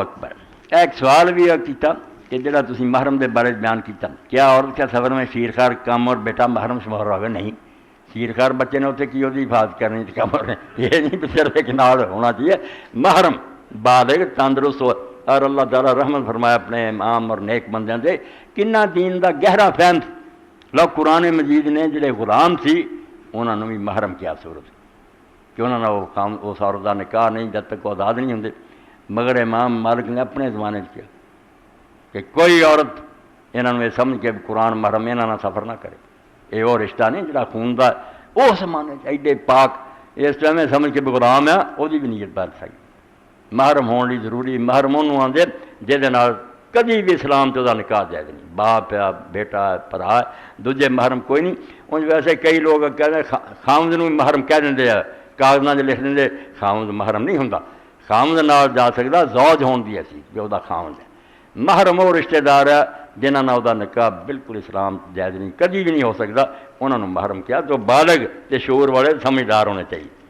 اکبر۔ ایک سوال بھی کیتا کہ جڑا تسی محرم دے بارے بیان کیتا، کیا عورت کا سفر میں شیرخوار کم اور بیٹا محرم شمار ہوگا؟ نہیں، شیرخوار بچے نے اتنے کی ہوتی حفاظت کرنی تھی، کم اور یہ نہیں صرف ایک نال ہونا چاہیے محرم بالغ تندرست ہو۔ اور اللہ تعالیٰ رحمت فرمایا اپنے امام اور نیک بندیاں دے کنہ دین دا گہرا فہم لوگ قرآن مجید نے جڑے غلام سی انہوں نے بھی محرم کیا صورت کہ انہوں نے اس عورت کا نکاح نہیں جب تک وہ آزاد نہیں ہوں، مگر امام مالک نے اپنے زمانے کیا کہ کوئی عورت انہوں نے سمجھ کے قرآن محرم انہوں نے سفر نہ کرے، یہ وہ رشتہ نہیں جڑا خون دا اس زمانے ایڈے پاک اس ٹائم سمجھ کے غلام ہے وہ بھی نیت بات سکتی محرم ہونے ضروری۔ محرم انہوں آدھے جہد کدی بھی اسلام تو دا نکاح جائز نہیں، باپ ہے بیٹا ہے پرا ہے، دوجے محرم کوئی نہیں۔ ان ویسے کئی لوگ کہتے ہیں خامد نو محرم کہہ دیں کاغذات لکھ دیں خامد محرم نہیں ہوں، خامد نال جا سکتا زوج ہون دی اسی جو دا خامد ہے۔ محرم وہ رشتہ دار ہے جنہوں نے وہ نکاح بالکل اسلام جائز نہیں کدی بھی نہیں ہو سکتا، انہوں نے محرم کیا تو بالغ تے شعور والے سمجھدار ہونے چاہیے۔